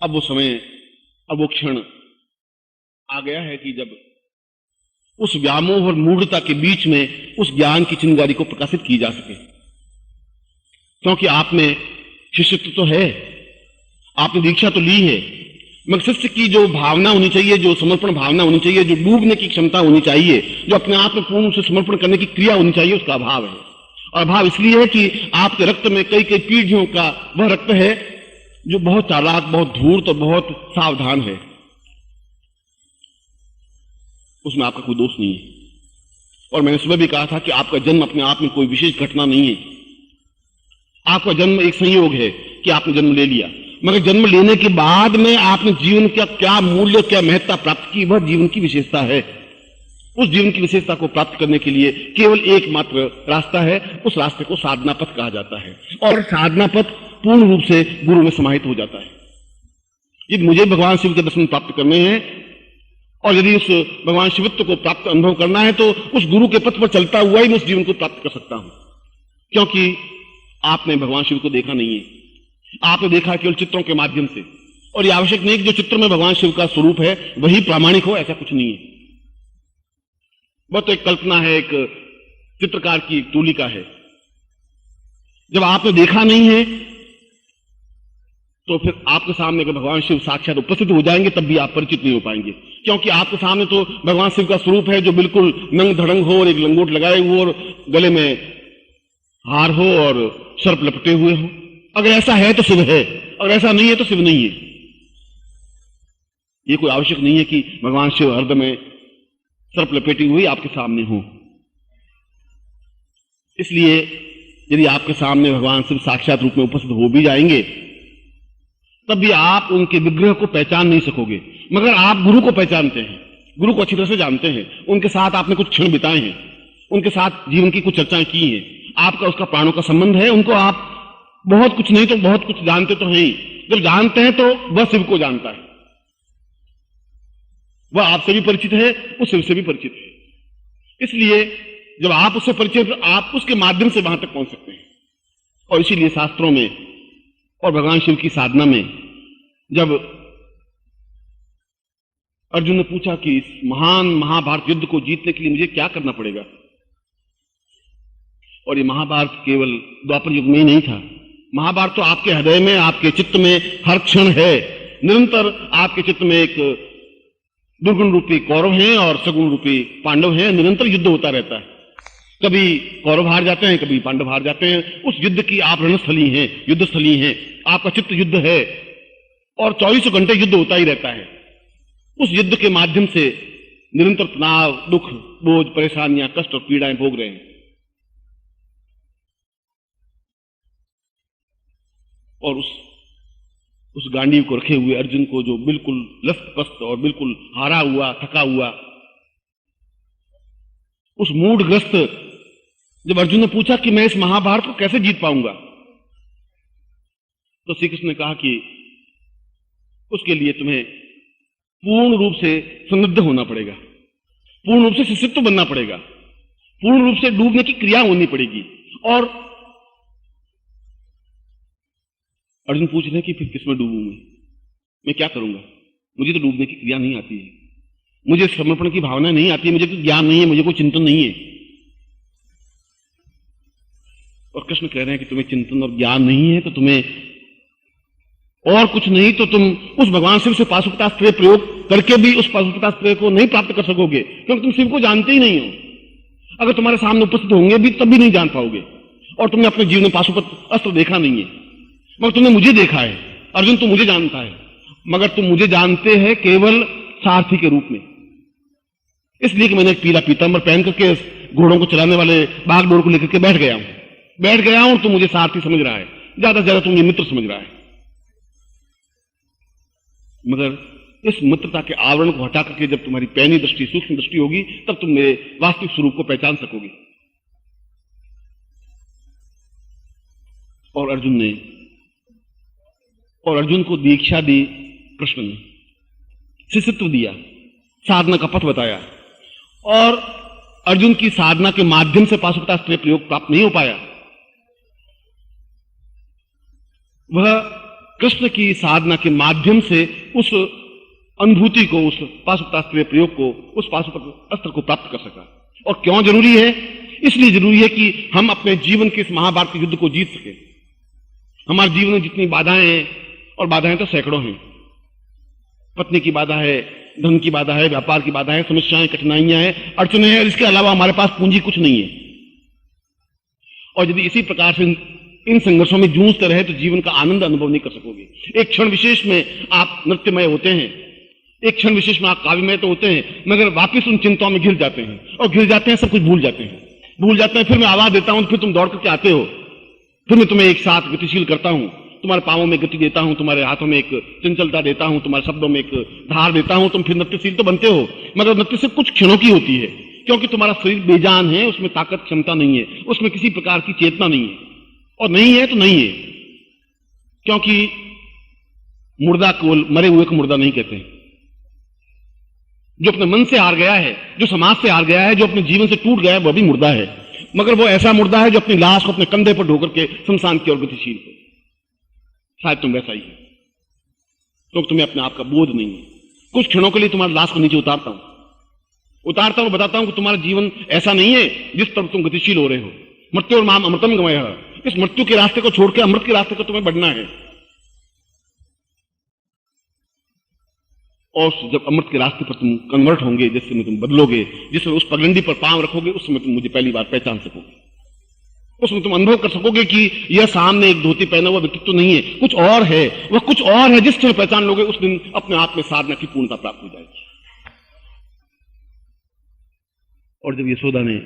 अब वो समय, अब वो क्षण आ गया है कि जब उस व्यामोह और मूढ़ता के बीच में उस ज्ञान की चिंगारी को प्रकाशित की जा सके। क्योंकि आप में शिष्यत्व तो है, आपने दीक्षा तो ली है, मगर शिष्य की जो भावना होनी चाहिए, जो समर्पण भावना होनी चाहिए, जो डूबने की क्षमता होनी चाहिए, जो अपने आप में पूर्ण रूप से समर्पण करने की क्रिया होनी चाहिए, उसका अभाव है। और अभाव इसलिए है कि आपके रक्त में कई कई पीढ़ियों का वह रक्त है जो बहुत चालाक, बहुत धूर्त और बहुत सावधान है। उसमें आपका कोई दोष नहीं है। और मैंने सुबह भी कहा था कि आपका जन्म अपने आप में कोई विशेष घटना नहीं है। आपका जन्म एक संयोग है कि आपने जन्म ले लिया, मगर जन्म लेने के बाद में आपने जीवन का क्या मूल्य, क्या महत्ता प्राप्त की, वह जीवन की विशेषता है। उस जीवन की विशेषता को प्राप्त करने के लिए केवल एकमात्र रास्ता है, उस रास्ते को साधना पथ कहा जाता है। और साधना पथ पूर्ण रूप से गुरु में समाहित हो जाता है। यदि मुझे भगवान शिव के दर्शन प्राप्त करने हैं और यदि उस भगवान शिवत्व को प्राप्त अनुभव करना है, तो उस गुरु के पथ पर चलता हुआ ही मैं उस जीवन को प्राप्त कर सकता हूं। क्योंकि आपने भगवान शिव को देखा नहीं है, आपने देखा केवल चित्रों के माध्यम से। और यह आवश्यक नहीं कि जो चित्र में भगवान शिव का स्वरूप है वही प्रामाणिक हो, ऐसा कुछ नहीं है। वह तो एक कल्पना है, एक चित्रकार की तूलिका है। जब आपने देखा नहीं है तो फिर आपके सामने अगर भगवान शिव साक्षात उपस्थित हो जाएंगे तब भी आप परिचित नहीं हो पाएंगे। क्योंकि आपके सामने तो भगवान शिव का स्वरूप है जो बिल्कुल नंग धड़ंग हो और एक लंगोट लगाए हुए और गले में हार हो और सर्प लपटे हुए हो। अगर ऐसा है तो शिव है, और ऐसा नहीं है तो शिव नहीं है। यह कोई आवश्यक नहीं है कि भगवान शिव हृदय में सर्प लपेटी हुई आपके सामने हो। इसलिए यदि आपके सामने भगवान शिव साक्षात रूप में उपस्थित हो भी जाएंगे तब भी आप उनके विग्रह को पहचान नहीं सकोगे। मगर आप गुरु को पहचानते हैं, गुरु को अच्छी तरह से जानते हैं, उनके साथ आपने कुछ क्षण बिताए हैं, उनके साथ जीवन की कुछ चर्चाएं की हैं, आपका उसका प्राणों का संबंध है। उनको आप बहुत कुछ नहीं तो बहुत कुछ जानते तो हैं ही। जब जानते हैं तो वह शिव को जानता है, वह आपसे भी परिचित है, उस शिव से भी परिचित है। इसलिए जब आप उससे परिचित, आप उसके माध्यम से वहां तक पहुंच सकते हैं। और इसीलिए शास्त्रों में और भगवान शिव की साधना में जब अर्जुन ने पूछा कि इस महान महाभारत युद्ध को जीतने के लिए मुझे क्या करना पड़ेगा, और ये महाभारत केवल द्वापर युग में ही नहीं था, महाभारत तो आपके हृदय में, आपके चित्त में हर क्षण है। निरंतर आपके चित्त में एक दुर्गुण रूपी कौरव हैं और सगुण रूपी पांडव हैं। निरंतर युद्ध होता रहता है। कभी कौरव हार जाते हैं, कभी पांडव हार जाते हैं। उस युद्ध की आप रणस्थली हैं, युद्धस्थली हैं, आपका चित्त युद्ध है और 24 घंटे युद्ध होता ही रहता है। उस युद्ध के माध्यम से निरंतर तनाव, दुख, बोझ, परेशानियां, कष्ट और पीड़ाएं भोग रहे हैं। और उस गांडीव को रखे हुए अर्जुन को, जो बिल्कुल लस्त पस्त और बिल्कुल हारा हुआ, थका हुआ, उस मूढ़ग्रस्त, जब अर्जुन ने पूछा कि मैं इस महाभारत को कैसे जीत पाऊंगा, तो श्री कृष्ण ने कहा कि उसके लिए तुम्हें पूर्ण रूप से संदिग्ध होना पड़ेगा, पूर्ण रूप से शिष्यत्व बनना पड़ेगा, पूर्ण रूप से डूबने की क्रिया होनी पड़ेगी। और अर्जुन पूछ रहे कि फिर किसमें डूबूं मैं क्या करूंगा? मुझे तो डूबने की क्रिया नहीं आती है, मुझे समर्पण की भावना नहीं आती है, मुझे कोई ज्ञान नहीं है, मुझे कोई चिंतन नहीं है। और कृष्ण कह रहे हैं कि तुम्हें चिंतन और ज्ञान नहीं है तो तुम्हें और कुछ नहीं तो तुम उस भगवान शिव से पाशुपतास्त्र प्रयोग करके भी उस पाशुपतास्त्र को नहीं प्राप्त कर सकोगे, क्योंकि तुम शिव को जानते ही नहीं हो। अगर तुम्हारे सामने उपस्थित होंगे भी तब भी नहीं जान पाओगे। और तुमने अपने जीवन में पाशुपत अस्त्र देखा नहीं है, मगर तुमने मुझे देखा है। अर्जुन तुम मुझे जानता है, मगर तुम मुझे जानते हैं केवल सारथी के रूप में। इसलिए कि मैंने एक पीला पीतांबर पहन करके घोड़ों को चलाने वाले बागडोर को लेकर के बैठ गया हूं। तुम मुझे सारथी समझ रहा है, ज्यादा से ज्यादा तुम ये मित्र समझ रहा है। मगर इस मित्रता के आवरण को हटा करके जब तुम्हारी पैनी दृष्टि, सूक्ष्म दृष्टि होगी, तब तुम मेरे वास्तविक स्वरूप को पहचान सकोगे। और अर्जुन को दीक्षा दी कृष्ण ने, शिष्यत्व दिया, साधना का पथ बताया। और अर्जुन की साधना के माध्यम से पाशुपतास्त्र प्रयोग प्राप्त नहीं हो पाया। वह कृष्ण की साधना के माध्यम से उस अनुभूति को, उस पाशुपतास्त्र प्रयोग को, उस पाशुपत अस्त्र को प्राप्त कर सका। और क्यों जरूरी है? इसलिए जरूरी है कि हम अपने जीवन के इस महाभारत के युद्ध को जीत सके। हमारे जीवन में जितनी बाधाएं हैं, और बाधाएं तो सैकड़ों हैं, पत्नी की बाधा है, धन की बाधा है, व्यापार की बाधा है, समस्याएं, कठिनाइयां हैं, अड़चने हैं, इसके अलावा हमारे पास पूंजी कुछ नहीं है। और यदि इसी प्रकार से इन संघर्षों में जूझते रहे तो जीवन का आनंद अनुभव नहीं कर सकोगे। एक क्षण विशेष में आप नृत्यमय होते हैं, एक क्षण विशेष में आप काव्यमय तो होते हैं, मगर वापस उन चिंताओं में घिर जाते हैं, और घिर जाते हैं, सब कुछ भूल जाते हैं। फिर मैं आवाज देता हूं, फिर तुम दौड़ करके आते हो, फिर मैं तुम्हें एक साथ गतिशील करता हूं, तुम्हारे पांवों में गति देता हूं, तुम्हारे हाथों में एक चंचलता देता हूं, तुम्हारे शब्दों में एक धार देता हूं, तुम फिर नृत्यशील तो बनते हो, मगर नृत्य सिर्फ कुछ क्षणों की होती है, क्योंकि तुम्हारा शरीर बेजान है, उसमें ताकत क्षमता नहीं है, उसमें किसी प्रकार की चेतना नहीं है, और नहीं है तो नहीं है, क्योंकि मुर्दा को मरे हुए को मुर्दा नहीं कहते। जो अपने मन से हार गया है, जो समाज से हार गया है, जो अपने जीवन से टूट गया है, वह भी मुर्दा है, मगर वो ऐसा मुर्दा है जो अपनी लाश को अपने कंधे पर ढोकर के शमशान की ओर गतिशील है। शायद तुम वैसा ही है, क्योंकि तुम्हें अपने आप का बोध नहीं है। कुछ क्षणों के लिए तुम्हारी लाश को नीचे उतारता हूं, बताता हूं कि तुम्हारा जीवन ऐसा नहीं है जिस तरफ तुम गतिशील हो रहे हो। मृत्यु और माम अमृतम गमयः, इस मृत्यु के रास्ते को छोड़ के अमृत के रास्ते को तुम्हें बढ़ना है। और जब अमृत के रास्ते पर तुम कन्वर्ट होंगे, जिस समय तुम बदलोगे, जिस समय उस पगडंडी पर पांव रखोगे, उस समय तुम मुझे पहली बार पहचान सकोगे। उसमें तुम अनुभव कर सकोगे कि यह सामने एक धोती पहना हुआ व्यक्तित्व नहीं है, कुछ और है, वह कुछ और है। जिस क्षण पहचान लोगे उस दिन अपने आप में साधना की पूर्णता प्राप्त हो जाएगी। और जब यशोदा ने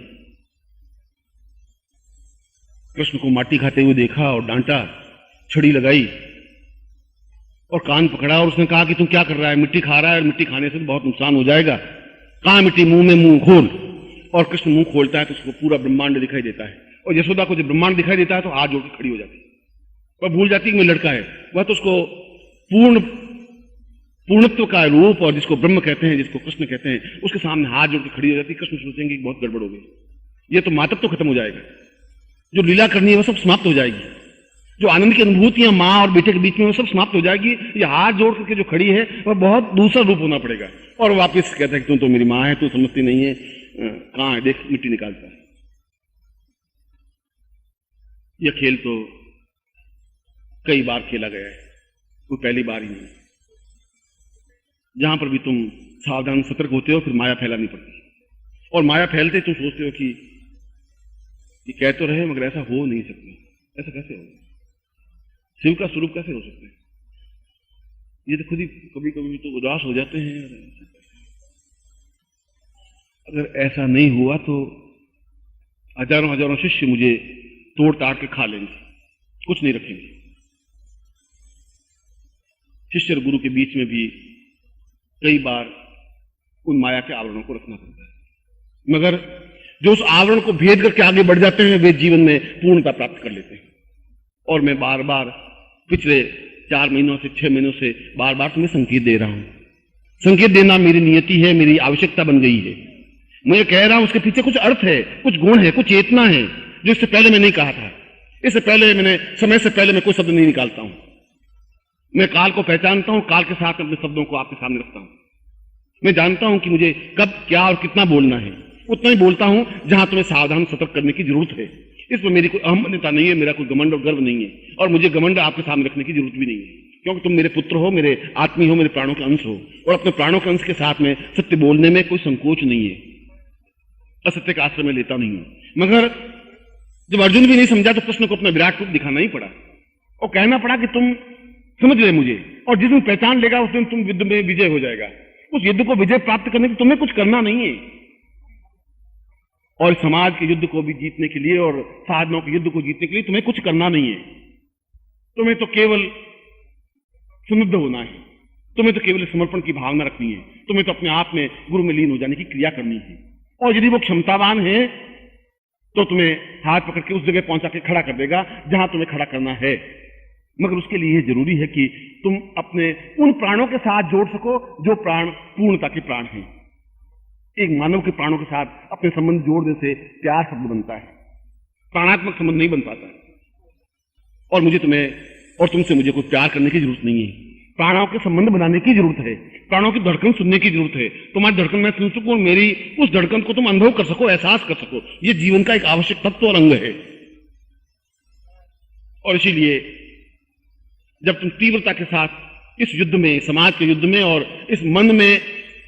कृष्ण को माटी खाते हुए देखा और डांटा, छड़ी लगाई और कान पकड़ा, और उसने कहा कि तुम क्या कर रहा है, मिट्टी खा रहा है, और मिट्टी खाने से बहुत नुकसान हो जाएगा, कहां मिट्टी, मुंह में मुंह खोल। और कृष्ण मुंह खोलता है तो उसको पूरा ब्रह्मांड दिखाई देता है, और यशोदा को जब ब्रह्मांड दिखाई देता है तो हाथ जोड़ के खड़ी हो जाती है। वह भूल जाती है कि मैं लड़का है, वह तो उसको पूर्णत्व का रूप, और जिसको ब्रह्म कहते हैं, जिसको कृष्ण कहते हैं, उसके सामने हाथ जोड़ के खड़ी हो जाती है। कृष्ण सोचेंगे कि बहुत गड़बड़ हो गई, ये तो मातब तो खत्म हो जाएगा, जो लीला करनी है वह सब समाप्त हो जाएगी, जो आनंद की अनुभूतियां मां और बेटे के बीच में वो सब समाप्त हो जाएगी। ये हाथ जोड़ करके जो खड़ी है वह बहुत दूसरा रूप होना पड़ेगा। और वापस कहता है कि तुम तो मेरी मां है, तू समझती नहीं है, कहां है, देख मिट्टी निकालता है। यह खेल तो कई बार खेला गया है, कोई पहली बार ही नहीं। जहां पर भी तुम सावधान सतर्क होते हो, फिर माया फैलानी पड़ती है, और माया फैलते तुम सोचते हो कि ये कह तो रहे मगर ऐसा हो नहीं सकता, ऐसा कैसे होगा, शिव का स्वरूप कैसे हो सकता है। ये तो खुद ही कभी कभी तो उदास हो जाते हैं, अगर ऐसा नहीं हुआ तो हजारों हजारों शिष्य मुझे तोड़ ताड़ के खा लेंगे, कुछ नहीं रखेंगे। शिष्य और गुरु के बीच में भी कई बार उन माया के आवरणों को रखना पड़ता है, मगर जो उस आवरण को भेद करके आगे बढ़ जाते हैं वे जीवन में पूर्णता प्राप्त कर लेते हैं। और मैं बार बार पिछले 4 महीनों से 6 महीनों से बार बार तुम्हें संकेत दे रहा हूं। संकेत देना मेरी नियति है, मेरी आवश्यकता बन गई है। मैं कह रहा हूं उसके पीछे कुछ अर्थ है, कुछ गुण है, कुछ चेतना है, जो इससे पहले मैं नहीं कहा था। इससे पहले मैंने समय से पहले मैं कोई शब्द नहीं निकालता हूं। मैं काल को पहचानता हूं, काल के साथ अपने शब्दों को आपके सामने रखता हूं। मैं जानता हूं कि मुझे कब क्या और कितना बोलना है, उतना ही बोलता हूं जहां तुम्हें सावधान सतर्क करने की जरूरत है। इसमें मेरी कोई अहमता नहीं है, मेरा कोई घमंड और गर्व नहीं है, और मुझे घमंड आपके सामने रखने की जरूरत भी नहीं है, क्योंकि तुम मेरे पुत्र हो, मेरे आत्मी हो, मेरे प्राणों के अंश हो, और अपने प्राणों के अंश के साथ में सत्य बोलने में कोई संकोच नहीं है। असत्य का आश्रय में लेता नहीं हूं। मगर जब अर्जुन भी नहीं समझा तो कृष्ण को अपना विराट रूप दिखाना ही पड़ा, और कहना पड़ा कि तुम समझ रहे मुझे, और जिस दिन पहचान लेगा उस दिन तुम युद्ध में विजय हो जाएगा। उस युद्ध को विजय प्राप्त करने के तुम्हें कुछ करना नहीं है, और समाज के युद्ध को भी जीतने के लिए और साधनों के युद्ध को जीतने के लिए तुम्हें कुछ करना नहीं है। तुम्हें तो केवल समुद्ध होना है, तुम्हें तो केवल समर्पण की भावना रखनी है, तुम्हें तो अपने आप में गुरु में लीन हो जाने की क्रिया करनी है। और यदि वो क्षमतावान है तो तुम्हें हाथ पकड़ के उस जगह पहुंचा के खड़ा कर देगा जहां तुम्हें खड़ा करना है। मगर उसके लिए यह जरूरी है कि तुम अपने उन प्राणों के साथ जोड़ सको जो प्राण पूर्णता के प्राण हैं। एक मानव के प्राणों के साथ अपने संबंध जोड़ने से प्यार शब्द बनता है, प्राणात्मक संबंध नहीं बन पाता। और मुझे तुम्हें और तुमसे मुझे कोई प्यार करने की जरूरत नहीं है। प्राणों के संबंध बनाने की जरूरत है, प्राणों की धड़कन सुनने की जरूरत है। तुम्हारी धड़कन मैं सुन सकूं और मेरी उस धड़कन को तुम अनुभव कर सको, एहसास कर सको। यह जीवन का एक आवश्यक तत्व और अंग है। और इसीलिए जब तुम तीव्रता के साथ इस युद्ध में, समाज के युद्ध में और इस मन में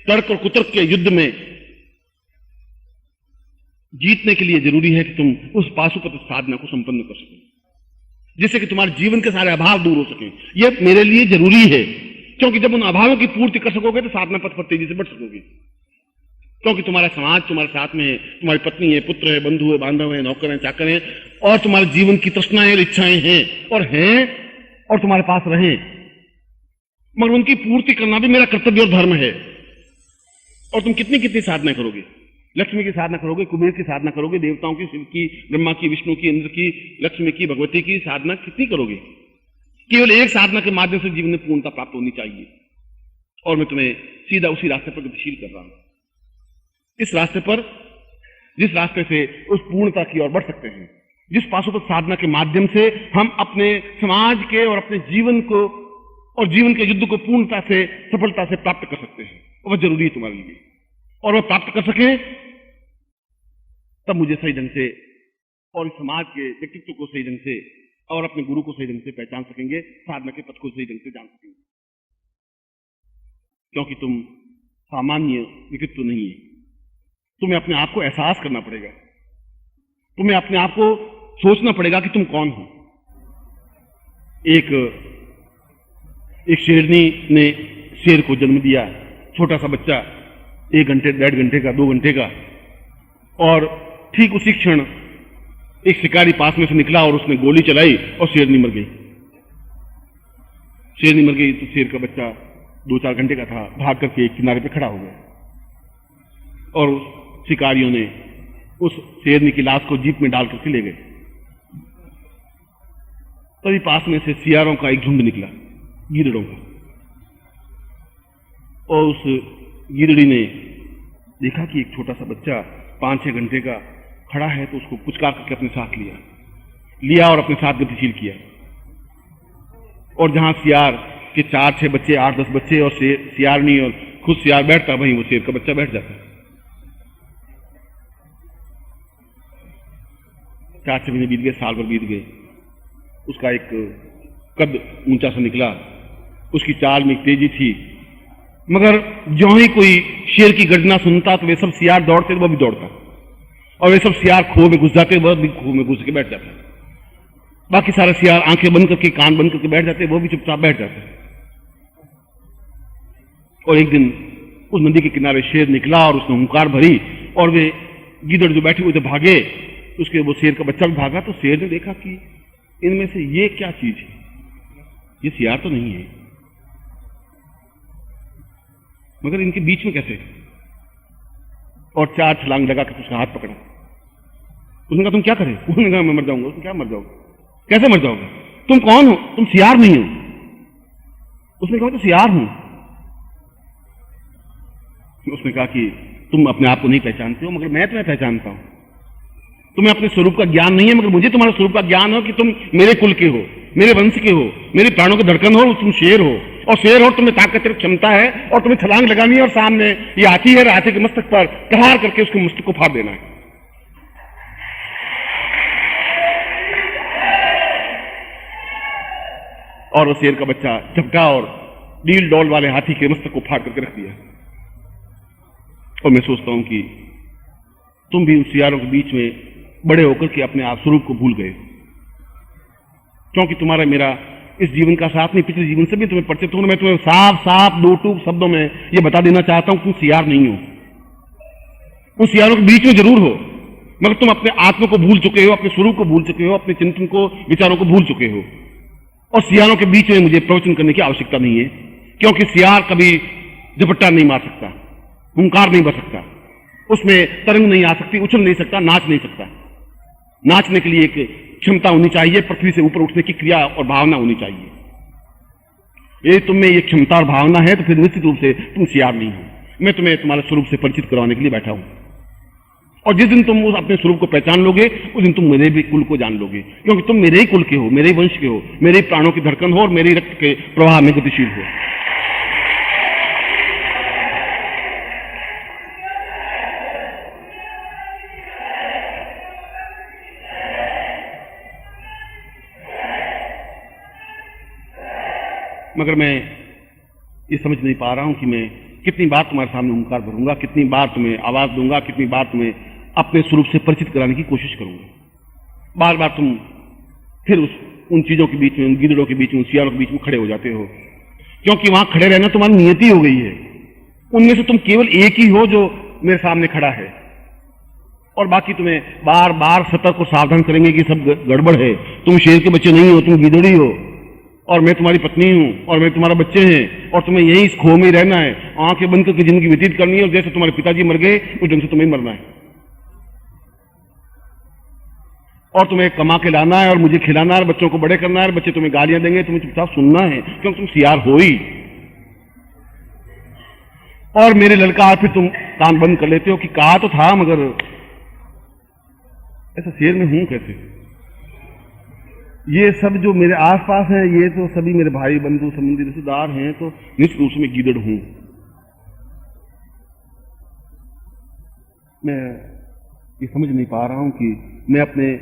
तर्क और कुतर्क के युद्ध में जीतने के लिए जरूरी है कि तुम उस पाशुपत साधना को संपन्न कर सको, जिससे कि तुम्हारे जीवन के सारे अभाव दूर हो सके। यह मेरे लिए जरूरी है, क्योंकि जब उन अभावों की पूर्ति कर सकोगे तो साधना पथ पर तेजी से बढ़ सकोगे। क्योंकि तुम्हारा समाज तुम्हारे साथ में है, तुम्हारी पत्नी है, पुत्र है, बंधु है, बांधव है, नौकर है, चाकर है, और तुम्हारे जीवन की तृष्णाएं और इच्छाएं हैं और तुम्हारे पास रहे, मगर उनकी पूर्ति करना भी मेरा कर्तव्य और धर्म है। और तुम कितनी कितनी साधना करोगे? लक्ष्मी की साधना करोगे, कुबेर की साधना करोगे, देवताओं की, शिव की, ब्रह्मा की, विष्णु की, इंद्र की, लक्ष्मी की, भगवती की साधना कितनी करोगे? केवल एक साधना के माध्यम से जीवन में पूर्णता प्राप्त होनी चाहिए। और मैं तुम्हें सीधा उसी रास्ते पर गतिशील कर रहा हूं, इस रास्ते पर, जिस रास्ते से उस पूर्णता की ओर बढ़ सकते हैं, जिस पाशुपत साधना के माध्यम से हम अपने समाज के और अपने जीवन को और जीवन के युद्ध को पूर्णता से, सफलता से प्राप्त कर सकते हैं। वह जरूरी है तुम्हारे लिए। और वह प्राप्त कर सके तब मुझे सही ढंग से और इस समाज के व्यक्तित्व को सही ढंग से और अपने गुरु को सही ढंग से पहचान सकेंगे, साधना के पथ को सही ढंग से जान सकेंगे। क्योंकि तुम सामान्य व्यक्तित्व नहीं है, तुम्हें अपने आप को एहसास करना पड़ेगा, तुम्हें अपने आप को सोचना पड़ेगा कि तुम कौन हो। एक शेरनी ने शेर को जन्म दिया, छोटा सा बच्चा, 1 घंटे, 1.5 घंटे का, 2 घंटे का, और ठीक उसी क्षण एक शिकारी पास में से निकला और उसने गोली चलाई और शेरनी मर गई। शेरनी मर गई तो शेर का बच्चा 2-4 घंटे का था, भाग करके एक किनारे पे खड़ा हो गया और शिकारियों ने उस शेरनी की लाश को जीप में डाल करके ले गए। तभी पास में से सियारों का एक झुंड निकला, गिरड़ों का, और उस गिरड़ी ने देखा कि एक छोटा सा बच्चा 5-6 घंटे का खड़ा है, तो उसको पुचकार करके अपने साथ लिया और अपने साथ गतिशील किया। और जहां सियार के 4-6 बच्चे, 8-10 बच्चे और सियारनी और खुद सियार बैठता, वहीं वो शेर का बच्चा बैठ जाता। 4-6 महीने बीत गए, साल भर बीत गए, उसका एक कद ऊंचा सा निकला, उसकी चाल में एक तेजी थी, मगर ज्यों ही कोई शेर की गर्जना सुनता तो वे सब सियार दौड़ते, वह भी दौड़ता, और वे सब सियार खो में घुस जाते, वह भी खो में घुस के बैठ जाता। बाकी सारे सियार आंखें बंद करके, कान बंद करके बैठ जाते, वो भी चुपचाप बैठ जाते। और एक दिन उस नदी के किनारे शेर निकला और उसने हुंकार भरी, और वे गीदड़ जो बैठे हुए थे भागे, उसके वो शेर का बच्चा भी भागा। तो शेर ने देखा कि इनमें से ये क्या चीज है, ये सियार तो नहीं है, मगर इनके बीच में कैसे? और 4 छलांग लगा कर उसका हाथ पकड़ा। उसने कहा तुम क्या करे? उसने कहा मैं मर जाऊंगा। उसने क्या मर जाओगे? कैसे मर जाओगे? तुम कौन हो? तुम सियार नहीं हो। उसने कहा तो सियार हूं। उसने कहा कि तुम अपने आप को नहीं पहचानते हो, मगर मैं तुम्हें पहचानता हूं। तुम्हें अपने स्वरूप का ज्ञान नहीं है, मगर मुझे तुम्हारे स्वरूप का ज्ञान हो कि तुम मेरे कुल के हो, मेरे वंश के हो, मेरे प्राणों के धड़कन हो, तुम शेर हो। और शेर हो, तुम्हें ताकत क्षमता है, और तुम्हें छलांग लगानी है और सामने ये हाथी है, हाथी के मस्तक पर प्रहार करके उसके मस्तक को फाड़ देना है। और वो शेर का बच्चा झपटा और डील डोल वाले हाथी के मस्तक को फाड़ करके रख दिया। और मैं सोचता हूं कि तुम भी उन सियारों के बीच में बड़े होकर के अपने आप स्वरूप को भूल गए, क्योंकि तुम्हारा मेरा इस जीवन का साथ नहीं, पिछले जीवन से भी तुम्हें परिचित हूं। मैं तुम्हें साफ साफ 2 टूक शब्दों में ये बता देना चाहता हूं, तुम सियार नहीं हो। उन सियारों के बीच में जरूर हो, मगर तुम अपने आत्मा को भूल चुके हो, अपने स्वरूप को भूल चुके हो, अपने चिंतन को, विचारों को भूल चुके हो। और सियारों के बीच में मुझे प्रवचन करने की आवश्यकता नहीं है, क्योंकि सियार कभी झपट्टा नहीं मार सकता, हुंकार नहीं भर सकता, उसमें तरंग नहीं आ सकती, उछल नहीं सकता, नाच नहीं सकता। नाचने के लिए एक क्षमता होनी चाहिए, पृथ्वी से ऊपर उठने की क्रिया और भावना होनी चाहिए। यदि तुम में ये क्षमता और भावना है तो फिर निश्चित रूप से तुम सियार नहीं हो। मैं तुम्हें तुम्हारे स्वरूप से परिचित करवाने के लिए बैठा हूं। और जिस दिन तुम उस अपने स्वरूप को पहचान लोगे उस दिन तुम मेरे भी कुल को जान लोगे, क्योंकि तुम मेरे ही कुल के हो, मेरे ही वंश के हो, मेरे ही प्राणों की धड़कन हो और मेरे ही रक्त के प्रवाह में गतिशील हो। मगर मैं ये समझ नहीं पा रहा हूं कि मैं कितनी बार तुम्हारे सामने ओंकार भरूंगा, कितनी बार तुम्हें आवाज दूंगा, कितनी बार तुम्हें अपने स्वरूप से परिचित कराने की कोशिश करूंगा। बार बार तुम फिर उन चीजों के बीच में, उन गिदड़ों के बीच में, उन सियारों के बीच में खड़े हो जाते हो, क्योंकि वहां खड़े रहना तुम्हारी नियति हो गई है। उनमें से तुम केवल एक ही हो जो मेरे सामने खड़ा है, और बाकी तुम्हें बार बार सतर्क और सावधान करेंगे कि सब गड़बड़ है, तुम शेर के बच्चे नहीं हो, तुम गिदड़ी हो, और मैं तुम्हारी पत्नी हूं, और मैं तुम्हारा बच्चे हैं, और तुम्हें यही इस खो में ही रहना है, आंखें बंद करके जिंदगी व्यतीत करनी है, और जैसे तुम्हारे पिताजी मर गए उस ढंग से तुम्हें मरना है, और तुम्हें कमा के लाना है और मुझे खिलाना है, बच्चों को बड़े करना है, बच्चे तुम्हें गालियां देंगे, तुम्हें चुपचाप सुनना है, क्योंकि तुम सियार हो ही। और मेरे ललकार फिर तुम कान बंद कर लेते हो कि कहा तो था, मगर ऐसा शेर में हूं कैसे। ये सब जो मेरे आसपास है ये तो सभी मेरे भाई बंधु संबंधी रिश्तेदार हैं, तो निश्चित रूप से मैं गीदड़ हूं। मैं ये समझ नहीं पा रहा हूं कि मैं अपने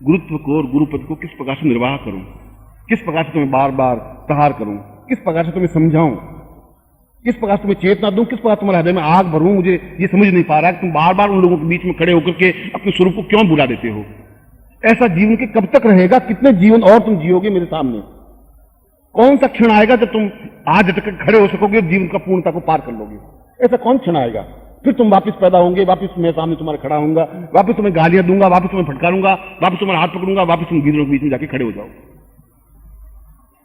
गुरुत्व को और गुरुपद को किस प्रकार से निर्वाह करूं, किस प्रकार से तुम्हें बार बार प्रहार करूं, किस प्रकार से तुम्हें समझाऊं, किस प्रकार से तुम्हें चेतना दूं, किस प्रकार तुम्हारे हृदय में आग भरूं। मुझे ये समझ नहीं पा रहा कि तुम बार बार उन लोगों के बीच में खड़े होकर के अपने स्वरूप को क्यों बुला देते हो। ऐसा जीवन के कब तक रहेगा, कितने जीवन और तुम जियोगे मेरे सामने। कौन सा क्षण आएगा जब तुम आज तक खड़े हो सकोगे, जीवन का पूर्णता को पार कर लोगे। ऐसा कौन क्षण आएगा, फिर तुम वापस पैदा होंगे, वापस मैं सामने तुम्हारे खड़ा होऊंगा, वापस तुम्हें गालियां दूंगा, वापस तुम्हें फटकारूंगा, वापस तुम्हारा हाथ पकड़ूंगा, वापस तुम गिदड़ों के बीच में जाके खड़े हो जाओ।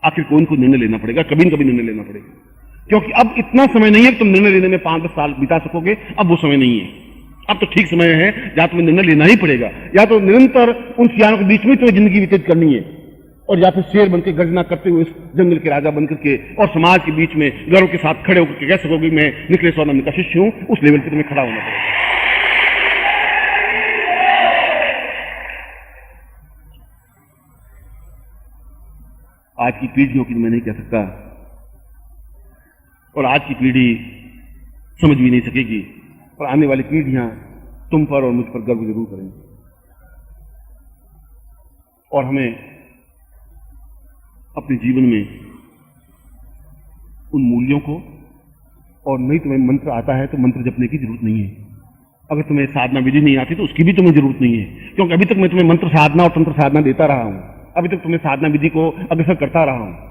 आखिर कोई को निर्णय लेना पड़ेगा, कभी न कभी निर्णय लेना पड़ेगा, क्योंकि अब इतना समय नहीं है कि तुम निर्णय लेने में 5-10 साल बिता सकोगे। अब वो समय नहीं है, अब तो ठीक समय है जहां तुम्हें निर्णय लेना ही पड़ेगा। या तो निरंतर उन सियारों के बीच में तुम्हें जिंदगी व्यतीत करनी है, और या फिर शेर बनकर गर्जना करते हुए इस जंगल के राजा बनकर के और समाज के बीच में गर्व के साथ खड़े होकर कह सकोगे मैं निखिलेश स्वानंद का शिष्य हूं। उस लेवल पे तुम्हें खड़ा होना पड़ेगा। आज की पीढ़ियों की मैं नहीं कह सकता, और आज की पीढ़ी समझ भी नहीं सकेगी, और आने वाली पीढ़ियां तुम पर और मुझ पर गर्व जरूर करेंगी। और हमें अपने जीवन में उन मूल्यों को, और नहीं तुम्हें मंत्र आता है तो मंत्र जपने की जरूरत नहीं है। अगर तुम्हें साधना विधि नहीं आती तो उसकी भी तुम्हें जरूरत नहीं है, क्योंकि अभी तक मैं तुम्हें मंत्र साधना और तंत्र साधना देता रहा हूं, अभी तक तुम्हें साधना विधि को अग्रसर करता रहा हूं।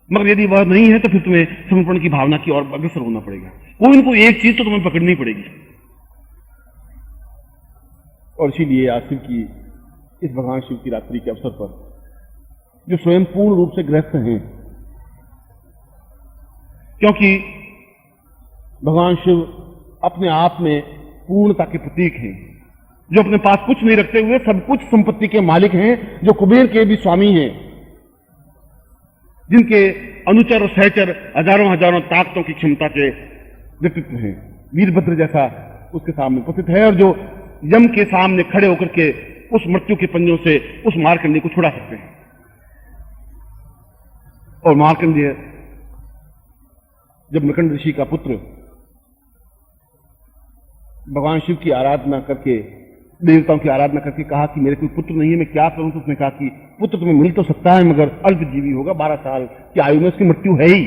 मगर यदि वह नहीं है तो फिर तुम्हें समर्पण की भावना की और अग्रसर होना पड़ेगा। कोई न कोई एक चीज तो तुम्हें पकड़नी पड़ेगी। और इसीलिए आज शिव की, इस भगवान शिव की रात्रि के अवसर पर, जो स्वयं पूर्ण रूप से गृहस्थ हैं, क्योंकि भगवान शिव अपने आप में पूर्णता के प्रतीक हैं, जो अपने पास कुछ नहीं रखते हुए सब कुछ संपत्ति के मालिक हैं, जो कुबेर के भी स्वामी हैं, जिनके अनुचर और सहचर हजारों हजारों ताकतों की क्षमता के व्यक्तित्व हैं। वीरभद्र जैसा उसके सामने उपस्थित है, और जो यम के सामने खड़े होकर के उस मृत्यु के पंजों से उस मार्कंडेय को छुड़ा सकते हैं। और मार्कंडेय जब मृकंड ऋषि का पुत्र भगवान शिव की आराधना करके, देवताओं की आराधना करके कहा कि मेरे कोई पुत्र नहीं है, मैं क्या करूं, तो उसने कहा कि पुत्र तुम्हें मिल तो सकता है मगर अल्पजीवी होगा, 12 साल की आयु में उसकी मृत्यु है ही।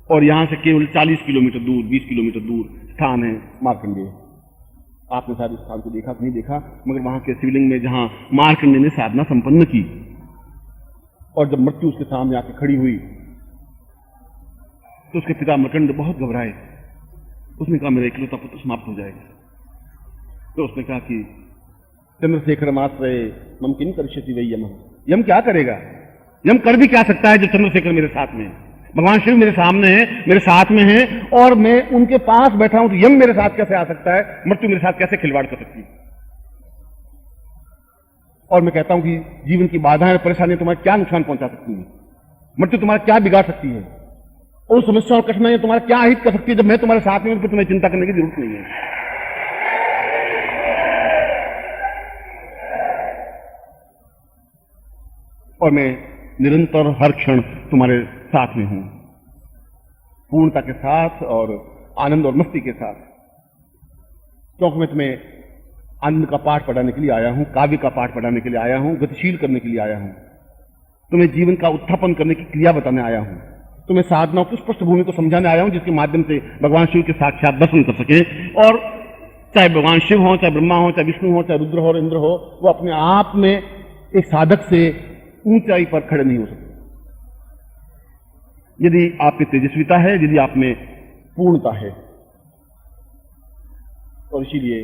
और यहां से केवल 40 किलोमीटर दूर, 20 किलोमीटर दूर स्थान है मार्कंडेय। आपने शायद उस स्थान को देखा कि नहीं देखा, मगर वहां के शिवलिंग में जहां मार्कंडेय ने साधना संपन्न की, और जब मृत्यु उसके सामने आके खड़ी हुई तो उसके पिता मृकंड बहुत घबराए। उसने कहा मेरा इकलौता पुत्र समाप्त हो जाएगा। तो उसने कहा कि चंद्रशेखर माश्रय मम किम करिष्यति वै यमः। यम क्या करेगा, यम कर भी क्या सकता है जब चंद्रशेखर मेरे साथ में है। भगवान शिव मेरे सामने है, मेरे साथ में है, और मैं उनके पास बैठा हूं, तो यम मेरे साथ कैसे आ सकता है, मृत्यु मेरे साथ कैसे खिलवाड़ कर सकती है। और मैं कहता हूं कि जीवन की बाधाएं और परेशानियां तुम्हारे क्या नुकसान पहुंचा सकती हैं, मृत्यु तुम्हारा क्या बिगाड़ सकती है। उन समस्याओं और कठिनाइयां तुम्हारा क्या हित कर सकती है? जब मैं तुम्हारे साथ में हूं तो तुम्हें चिंता करने की जरूरत नहीं है। और मैं निरंतर हर क्षण तुम्हारे साथ में हूं, पूर्णता के साथ और आनंद और मस्ती के साथ, क्योंकि मैं तुम्हें आनंद का पाठ पढ़ाने के लिए आया हूं, काव्य का पाठ पढ़ाने के लिए आया हूं, गतिशील करने के लिए आया हूं, तुम्हें जीवन का उत्थापन करने की क्रिया बताने आया हूं, तुम्हें साधनाओं की पृष्ठभूमि को समझाने आया हूं, जिसके माध्यम से भगवान शिव के साक्षात दर्शन कर सके। और चाहे भगवान शिव हो, चाहे ब्रह्मा हो, चाहे विष्णु हो, चाहे रुद्र हो और इंद्र हो, वो अपने आप में एक साधक से ऊंचाई पर खड़े नहीं हो सकते। यदि आप में तेजस्विता है, यदि आप में पूर्णता है, और इसीलिए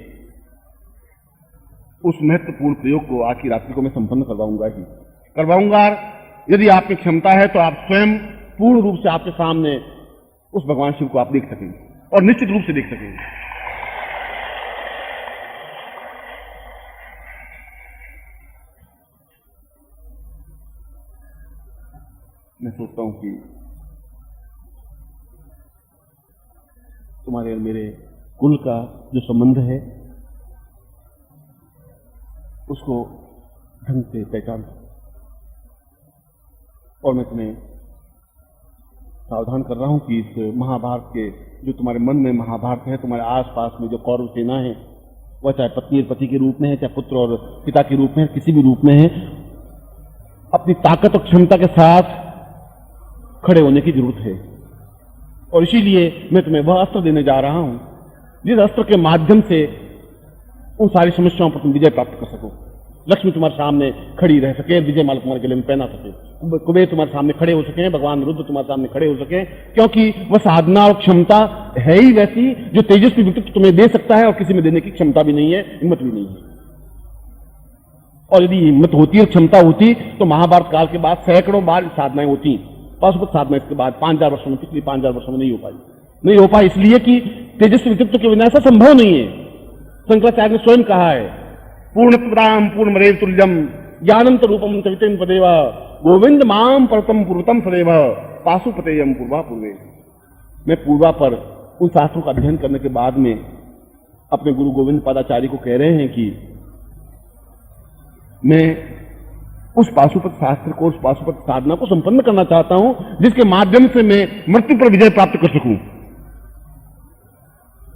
उस महत्वपूर्ण प्रयोग को आज की रात्रि को मैं संपन्न करवाऊंगा। यदि आप में क्षमता है तो आप स्वयं पूर्ण रूप से आपके सामने उस भगवान शिव को आप देख सकेंगे, और निश्चित रूप से देख सकेंगे। मैं सोचता हूं कि तुम्हारे और मेरे कुल का जो संबंध है उसको ढंग से पहचान, और मैं तुम्हें सावधान कर रहा हूं कि इस महाभारत के जो तुम्हारे मन में महाभारत है, तुम्हारे आसपास में जो कौरव सेना है, वह चाहे पत्नी और पति के रूप में है, चाहे पुत्र और पिता के रूप में है, किसी भी रूप में है, अपनी ताकत और क्षमता के साथ खड़े होने की जरूरत है। और इसीलिए मैं तुम्हें वह अस्त्र देने जा रहा हूं जिस अस्त्र के माध्यम से उन सारी समस्याओं पर तुम विजय प्राप्त कर सको। लक्ष्मी तुम्हारे सामने खड़ी रह सके, विजय माला तुम्हारे गले में पहना सके, कुबेर तुम्हारे सामने खड़े हो सके, भगवान रुद्र तुम्हारे सामने खड़े हो सके, क्योंकि वह साधना और क्षमता है ही वैसी जो तेजस्वी व्यक्तित्व तुम्हें दे सकता है, और किसी में देने की क्षमता भी नहीं है, हिम्मत भी नहीं है। और यदि हिम्मत होती और क्षमता होती तो महाभारत काल के बाद सैकड़ों बार साधनाएं होती। पाशुपत साधना इसके बाद 5000 वर्षों में, पिछले 5000 वर्षों में नहीं हो पाई इसलिए कि तेजस्वी व्यक्तित्व के बिना ऐसा संभव नहीं है। शंकराचार्य ने स्वयं कहा है, पूर्णप्रदाम पूर्णमरेव तुल्यम ज्ञानंत रूपम चरित्रम पदेव गोविंद माम परतम पूर्वतम सदैव पाशुपतेयम पूर्वा पूर्वे। मैं पूर्वा पर उन शास्त्रों का अध्ययन करने के बाद में अपने गुरु गोविंद पादाचार्य को कह रहे हैं कि मैं उस पाशुपत शास्त्र को, उस पाशुपत साधना को संपन्न करना चाहता हूं जिसके माध्यम से मैं मृत्यु पर विजय प्राप्त कर सकूं।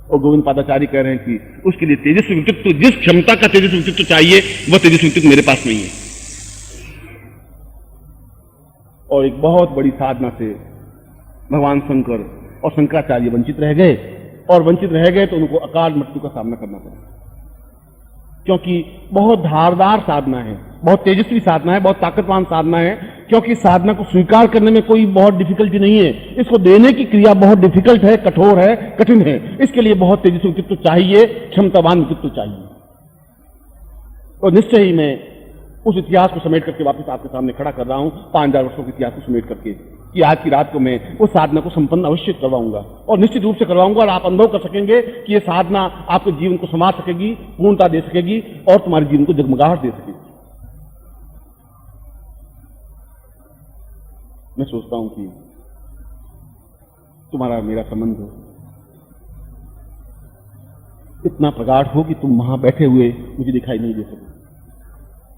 और गोविंद पादाचार्य कह रहे हैं कि उसके लिए तेजस्वी व्यक्तित्व, जिस क्षमता का तेजस्वी व्यक्तित्व चाहिए वह तेजस्वी व्यक्तित्व मेरे पास नहीं है। और एक बहुत बड़ी साधना से भगवान शंकर और शंकराचार्य वंचित रह गए, और वंचित रह गए तो उनको अकाल मृत्यु का सामना करना पड़ा, क्योंकि बहुत धारदार साधना है, बहुत तेजस्वी साधना है, बहुत ताकतवान साधना है, क्योंकि साधना को स्वीकार करने में कोई बहुत डिफिकल्टी नहीं है, इसको देने की क्रिया बहुत डिफिकल्ट है, कठोर है, कठिन है। इसके लिए बहुत तेजस्वी व्यक्तित्व चाहिए, क्षमतावान व्यक्तित्व चाहिए। और निश्चय ही मैं उस इतिहास को समेट करके वापस आपके सामने खड़ा कर रहा हूं, 5000 वर्षों के इतिहास को समेट करके, कि आज की रात को मैं उस साधना को संपन्न अवश्य करवाऊंगा, और निश्चित रूप से करवाऊंगा। और आप अनुभव कर सकेंगे कि यह साधना आपके जीवन को संभाल सकेगी, पूर्णता दे सकेगी, और तुम्हारे जीवन को जगमगाहट दे सकेगी। मैं सोचता हूं कि तुम्हारा मेरा संबंध इतना प्रगाढ़ हो कि तुम वहां बैठे हुए मुझे दिखाई नहीं दे सके,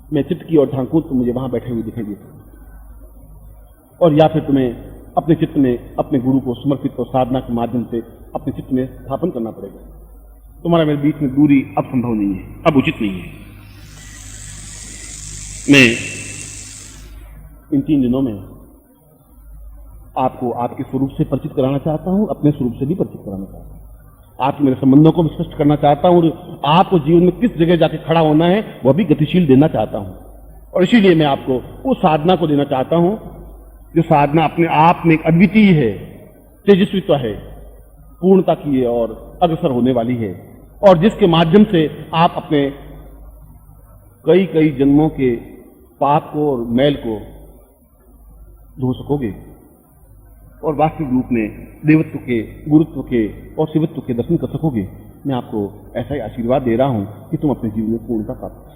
मैं चित्त की ओर झांकूं तो मुझे वहां बैठे हुए दिखाई दे सके, और या फिर तुम्हें अपने चित्त में अपने गुरु को समर्पित और साधना के माध्यम से अपने चित्त में स्थापन करना पड़ेगा। तुम्हारा मेरे बीच में दूरी अब संभव नहीं है, अब उचित नहीं है। मैं इन 3 दिनों में आपको आपके स्वरूप से परिचित कराना चाहता हूं, अपने स्वरूप से भी परिचित कराना चाहता हूं, आपके मेरे संबंधों को स्पष्ट करना चाहता हूं, और आपको जीवन में किस जगह जाके खड़ा होना है वह भी गतिशील देना चाहता हूं। और इसीलिए मैं आपको उस साधना को देना चाहता हूं जो साधना अपने आप में एक अद्वितीय है, तेजस्विता है, पूर्णता की है और अग्रसर होने वाली है, और जिसके माध्यम से आप अपने कई कई जन्मों के पाप को और मैल को धो सकोगे, और वास्तविक रूप में देवत्व के, गुरुत्व के और शिवत्व के दर्शन कर सकोगे। मैं आपको ऐसा ही आशीर्वाद दे रहा हूं कि तुम अपने जीवन में पूर्णता प्राप्त करो।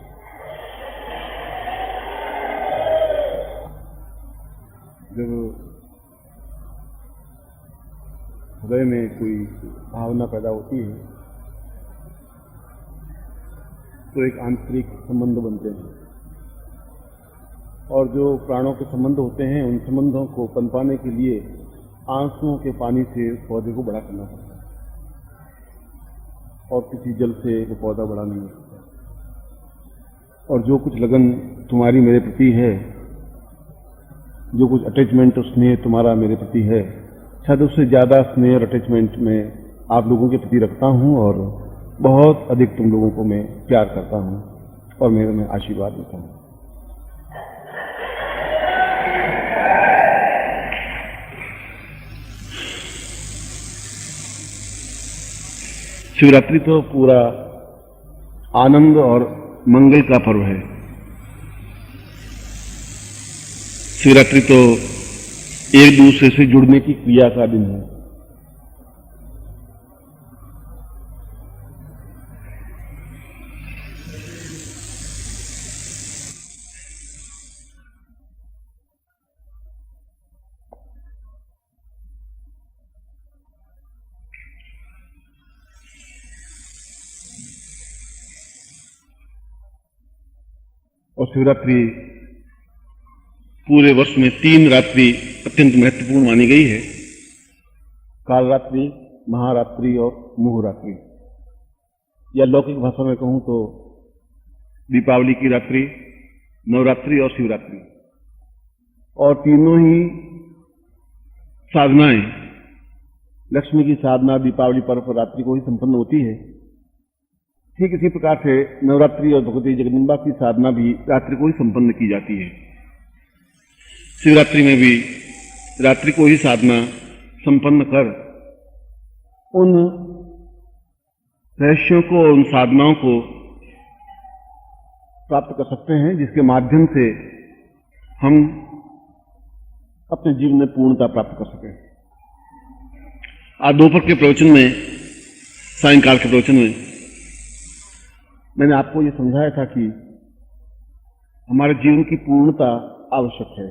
जब हृदय में कोई भावना पैदा होती है तो एक आंतरिक संबंध बनते हैं, और जो प्राणों के संबंध होते हैं उन संबंधों को पनपाने के लिए आंसुओं के पानी से उस पौधे को बड़ा करना पड़ता है, और किसी जल से वो पौधा बड़ा नहीं हो सकता। और जो कुछ लगन तुम्हारी मेरे प्रति है, जो कुछ अटैचमेंट और स्नेह तुम्हारा मेरे प्रति है, शायद उससे ज़्यादा स्नेह और अटैचमेंट मैं आप लोगों के प्रति रखता हूँ, और बहुत अधिक तुम लोगों को मैं प्यार करता हूँ और मेरे में आशीर्वाद देता हूँ। शिवरात्रि तो पूरा आनंद और मंगल का पर्व है। शिवरात्रि तो एक दूसरे से जुड़ने की क्रिया का दिन है। और शिवरात्रि पूरे वर्ष में 3 रात्रि अत्यंत महत्वपूर्ण मानी गई है, कालरात्रि, महारात्रि और मुहुरात्रि, या लौकिक भाषा में कहूं तो दीपावली की रात्रि, नवरात्रि और शिवरात्रि। और तीनों ही साधनाएं, लक्ष्मी की साधना दीपावली पर्व पर रात्रि को ही संपन्न होती है। ठीक इसी प्रकार से नवरात्रि और भगवती जगदम्बा की साधना भी रात्रि को ही संपन्न की जाती है। शिवरात्रि में भी रात्रि को ही साधना संपन्न कर उन रहस्यों को, उन साधनाओं को प्राप्त कर सकते हैं जिसके माध्यम से हम अपने जीवन में पूर्णता प्राप्त कर सकें। आज दोपहर के प्रवचन में, सायंकाल के प्रवचन में मैंने आपको ये समझाया था कि हमारे जीवन की पूर्णता आवश्यक है,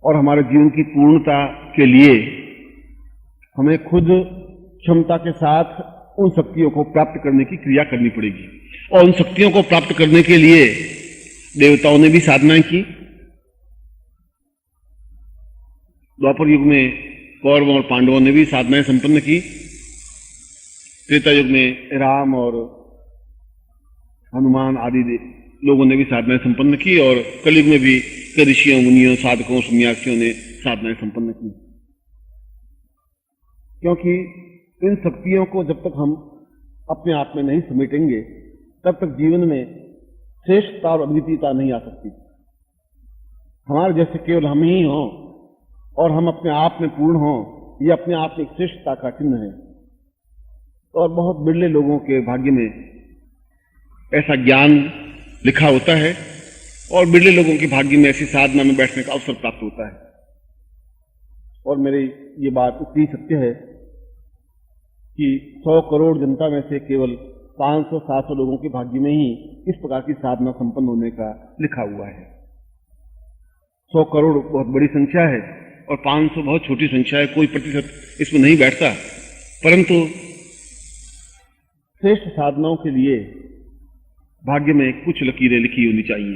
और हमारे जीवन की पूर्णता के लिए हमें खुद क्षमता के साथ उन शक्तियों को प्राप्त करने की क्रिया करनी पड़ेगी। और उन शक्तियों को प्राप्त करने के लिए देवताओं ने भी साधनाएं की। द्वापर युग में कौरवों और पांडवों ने भी साधनाएं संपन्न की। त्रेता युग में राम और हनुमान आदि लोगों ने भी साधनाएं संपन्न की, और कलयुग में भी ऋषियों, मुनियों, साधकों, सन्यासियों ने साधनाएं संपन्न की। क्योंकि इन शक्तियों को जब तक हम अपने आप में नहीं समेटेंगे तब तक जीवन में श्रेष्ठता और अद्वितीयता नहीं आ सकती। हमारे जैसे केवल हम ही हों और हम अपने आप में पूर्ण हों, ये अपने आप में एक श्रेष्ठता का चिन्ह है। और बहुत बिरले लोगों के भाग्य में ऐसा ज्ञान लिखा होता है, और बिरले लोगों के भाग्य में ऐसी साधना में बैठने का अवसर प्राप्त होता है। और मेरी ये बात इतनी सत्य है कि 100 करोड़ जनता में से केवल 500-700 लोगों के भाग्य में ही इस प्रकार की साधना संपन्न होने का लिखा हुआ है। 100 करोड़ बहुत बड़ी संख्या है और 500 बहुत छोटी संख्या है, कोई प्रतिशत इसमें नहीं बैठता। परंतु श्रेष्ठ साधनाओं के लिए भाग्य में कुछ लकीरें लिखी होनी चाहिए,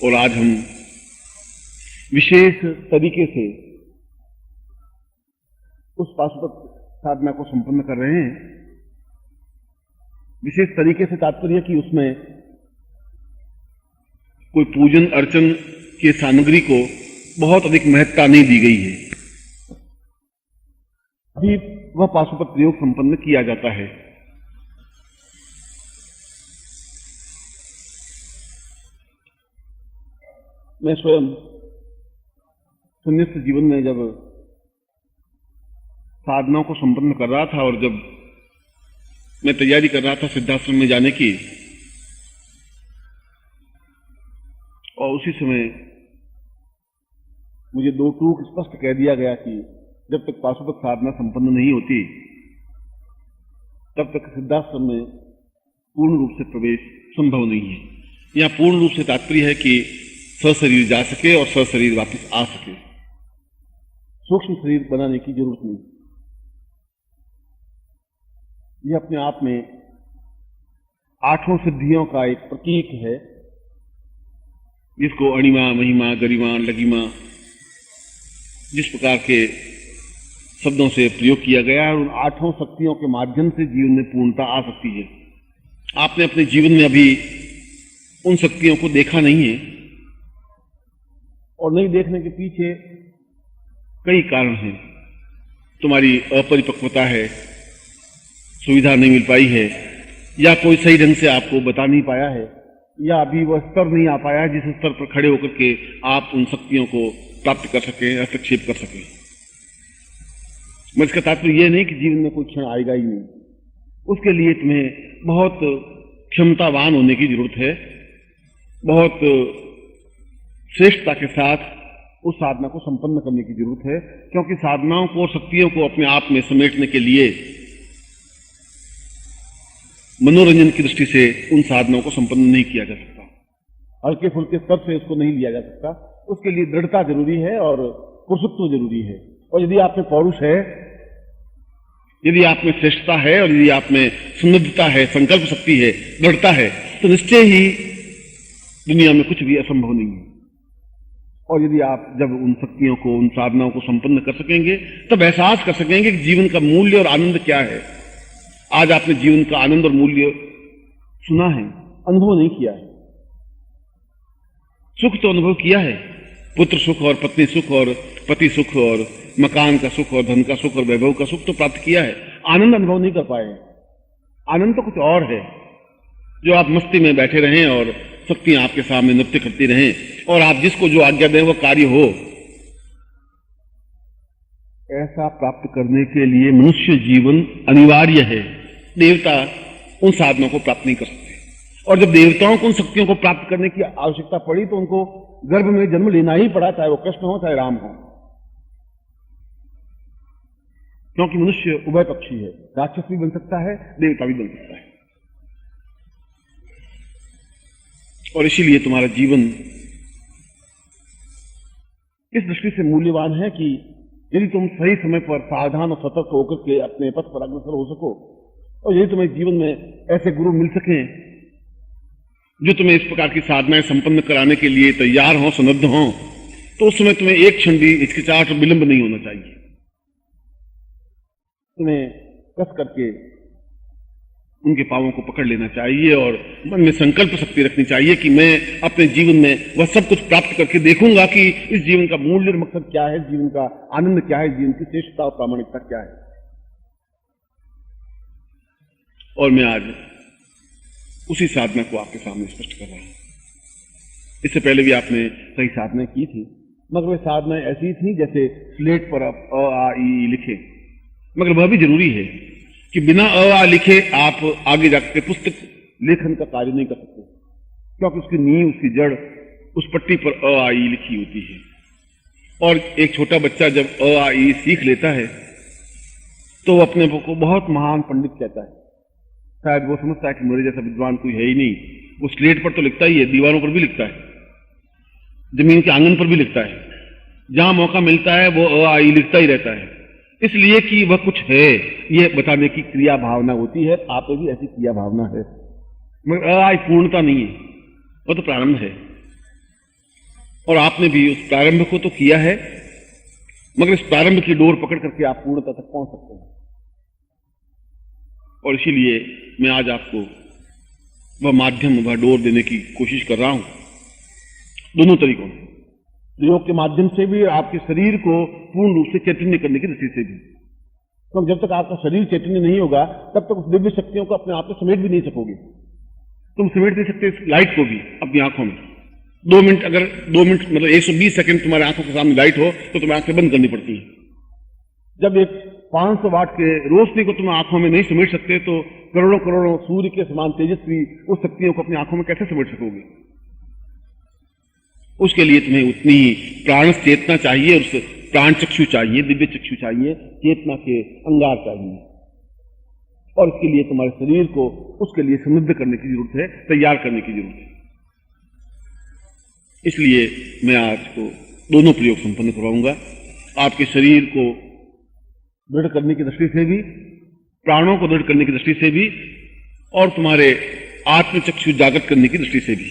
और आज हम विशेष तरीके से उस पाशुपत साधना को संपन्न कर रहे हैं। विशेष तरीके से तात्पर्य कि उसमें कोई पूजन अर्चन की सामग्री को बहुत अधिक महत्ता नहीं दी गई है। अभी वह पाशुपत प्रयोग संपन्न किया जाता है। मैं स्वयं सन्यास्त जीवन में जब साधनाओं को संपन्न कर रहा था, और जब मैं तैयारी कर रहा था सिद्धाश्रम में जाने की, और उसी समय मुझे 2 टूक स्पष्ट कह दिया गया कि जब तक पाशुपत साधना संपन्न नहीं होती तब तक सिद्धाश्रम में पूर्ण रूप से प्रवेश संभव नहीं है। यहाँ पूर्ण रूप से तात्पर्य है कि सशरीर जा सके और सशरीर वापस आ सके। सूक्ष्म शरीर बनाने की जरूरत नहीं। यह अपने आप में 8 सिद्धियों का एक प्रतीक है, जिसको अणिमा, महिमा, गरिमा, लगिमा जिस प्रकार के शब्दों से प्रयोग किया गया है, उन 8 शक्तियों के माध्यम से जीवन में पूर्णता आ सकती है। आपने अपने जीवन में अभी उन शक्तियों को देखा नहीं है, और नहीं देखने के पीछे कई कारण हैं। तुम्हारी अपरिपक्वता है, सुविधा नहीं मिल पाई है, या कोई सही ढंग से आपको बता नहीं पाया है, या अभी वह स्तर नहीं आ पाया जिस स्तर पर खड़े होकर के आप उन शक्तियों को प्राप्त कर सकें, हस्तक्षेप कर सकें। मैं इसका तात्पर्य यह नहीं कि जीवन में कोई क्षण आएगा ही नहीं। उसके लिए तुम्हें बहुत क्षमतावान होने की जरूरत है, बहुत श्रेष्ठता के साथ उस साधना को संपन्न करने की जरूरत है, क्योंकि साधनाओं को और शक्तियों को अपने आप में समेटने के लिए मनोरंजन की दृष्टि से उन साधनाओं को संपन्न नहीं किया जा सकता। हल्के फुल्के स्तर से इसको नहीं लिया जा सकता। उसके लिए दृढ़ता जरूरी है और पुरुषत्व जरूरी है। और यदि आप में पौरुष है, यदि आप में श्रेष्ठता है, और यदि आप में समृद्धता है, संकल्प शक्ति है, दृढ़ता है, तो निश्चय ही दुनिया में कुछ भी असंभव नहीं है। और यदि आप जब उन शक्तियों को, उन साधनाओं को संपन्न कर सकेंगे, तब एहसास कर सकेंगे कि जीवन का मूल्य और आनंद क्या है। आज आपने जीवन का आनंद और मूल्य सुना है, अनुभव नहीं किया है। सुख तो अनुभव किया है, पुत्र सुख और पत्नी सुख और पति सुख और मकान का सुख और धन का सुख और वैभव का सुख तो प्राप्त किया है, आनंद अनुभव नहीं कर पाए। आनंद तो कुछ और है, जो आप मस्ती में बैठे रहें और शक्तियां आपके सामने नृत्य करती रहें और आप जिसको जो आज्ञा दें वो कार्य हो। ऐसा प्राप्त करने के लिए मनुष्य जीवन अनिवार्य है। देवता उन साधनों को प्राप्त नहीं कर सकते, और जब देवताओं को उन शक्तियों को प्राप्त करने की आवश्यकता पड़ी तो उनको गर्भ में जन्म लेना ही पड़ा, चाहे वो कृष्ण हो चाहे राम हो, क्योंकि मनुष्य उभय पक्षी है। राक्षस भी बन सकता है, देवता भी बन सकता है। और इसीलिए तुम्हारा जीवन इस दृष्टि से मूल्यवान है कि यदि तुम सही समय पर सावधान और सतर्क होकर के अपने पथ पर अग्रसर हो सको, और यदि तुम्हें जीवन में ऐसे गुरु मिल सकें जो तुम्हें इस प्रकार की साधनाएं संपन्न कराने के लिए तैयार हों, सन्नद्ध हों, तो उस समय तुम्हें एक क्षण भी हिचकिचाहट और विलंब नहीं होना चाहिए। तुम्हें कस करके उनके पांवों को पकड़ लेना चाहिए और मन में संकल्प शक्ति रखनी चाहिए कि मैं अपने जीवन में वह सब कुछ प्राप्त करके देखूंगा कि इस जीवन का मूल्य और मकसद क्या है, जीवन का आनंद क्या है, जीवन की श्रेष्ठता और प्रामाणिकता क्या है। और मैं आज उसी साधना को आपके सामने स्पष्ट कर रहा हूं। इससे पहले भी आपने कई साधनाएं की थी, मगर वे साधनाएं ऐसी थी जैसे स्लेट पर आप अ आ ई लिखे, मगर वह भी जरूरी है कि बिना अ आ लिखे आप आगे जाकर पुस्तक लेखन का कार्य नहीं कर सकते, क्योंकि उसकी नींव, उसकी जड़ उस पट्टी पर अ आ ई लिखी होती है। और एक छोटा बच्चा जब अ आ ई सीख लेता है तो वो अपने को बहुत महान पंडित कहता है। शायद वो समझता है कि मेरे जैसा विद्वान कोई है ही नहीं। वो स्लेट पर तो लिखता ही है, दीवारों पर भी लिखता है, जमीन के आंगन पर भी लिखता है, जहां मौका मिलता है वो अ आ ई लिखता ही रहता है, इसलिए कि वह कुछ है ये बताने की क्रिया भावना होती है। आप में भी ऐसी क्रिया भावना है, मगर अ आ ई पूर्णता नहीं है, वो तो प्रारंभ है। और आपने भी उस प्रारंभ को तो किया है, मगर इस प्रारंभ की डोर पकड़ करके आप पूर्णता तक पहुंच सकते हैं। और इसीलिए मैं आज आपको वह माध्यम, वह डोर देने की कोशिश कर रहा हूं, दोनों तरीकों से। योग के माध्यम से भी, आपके शरीर को पूर्ण रूप से चैतन्य करने की दृष्टि से भी। तो जब तक आपका शरीर चैतन्य नहीं होगा तब तक उस दिव्य शक्तियों को अपने आप में समेट भी नहीं सकोगे। तुम समेट नहीं सकते इस लाइट को भी अपनी आंखों में। 2 मिनट, अगर 2 मिनट मतलब 120 सेकंड तुम्हारे आंखों के सामने लाइट हो तो तुम्हें आंखें बंद करनी पड़ती है। जब एक 500 वाट के रोशनी को तुम आंखों में नहीं समेट सकते तो करोड़ों करोड़ों सूर्य के समान तेजस्वी उस शक्तियों को अपनी आंखों में कैसे समेट सकोगे। उसके लिए तुम्हें उतनी प्राण चेतना चाहिए, उस प्राण चक्षु चाहिए, दिव्य चक्षु चाहिए, चेतना के अंगार चाहिए। और इसके लिए तुम्हारे शरीर को उसके लिए समृद्ध करने की जरूरत है, तैयार करने की जरूरत है। इसलिए मैं आज को दोनों प्रयोग संपन्न करवाऊंगा। आपके शरीर को दृढ़ करने की दृष्टि से भी, प्राणों को दृढ़ करने की दृष्टि से भी, और तुम्हारे आत्मचक्षु जागृत करने की दृष्टि से भी।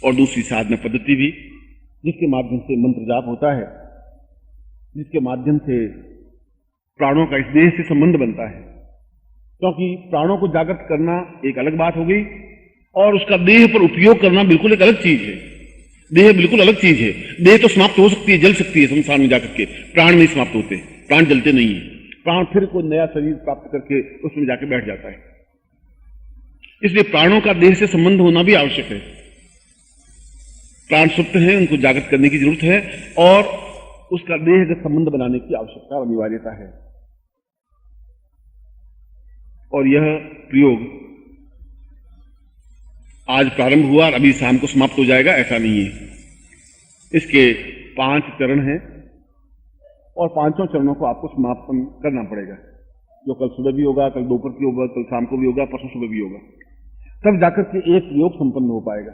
और दूसरी साधना पद्धति भी, जिसके माध्यम से मंत्र जाप होता है, जिसके माध्यम से प्राणों का इस देह से संबंध बनता है। क्योंकि प्राणों को जागृत करना एक अलग बात हो गई, और उसका देह पर उपयोग करना बिल्कुल एक अलग चीज है। देह बिल्कुल अलग चीज है। देह तो समाप्त हो सकती है, जल सकती है संसार में जाकर के, प्राण नहीं समाप्त होते, प्राण जलते नहीं है। प्राण फिर कोई नया शरीर प्राप्त करके उसमें जाके बैठ जाता है। इसलिए प्राणों का देह से संबंध होना भी आवश्यक है। प्राण सुप्त हैं, उनको जागृत करने की जरूरत है, और उसका देहगत संबंध बनाने की आवश्यकता और अनिवार्यता है। और यह प्रयोग आज प्रारंभ हुआ और अभी शाम को समाप्त हो जाएगा, ऐसा नहीं है। इसके 5 चरण हैं, और 5 चरणों को आपको समापन करना पड़ेगा, जो कल सुबह भी होगा, कल दोपहर भी होगा, कल शाम को भी होगा, परसों सुबह भी होगा। तब जाकर के एक प्रयोग संपन्न हो पाएगा।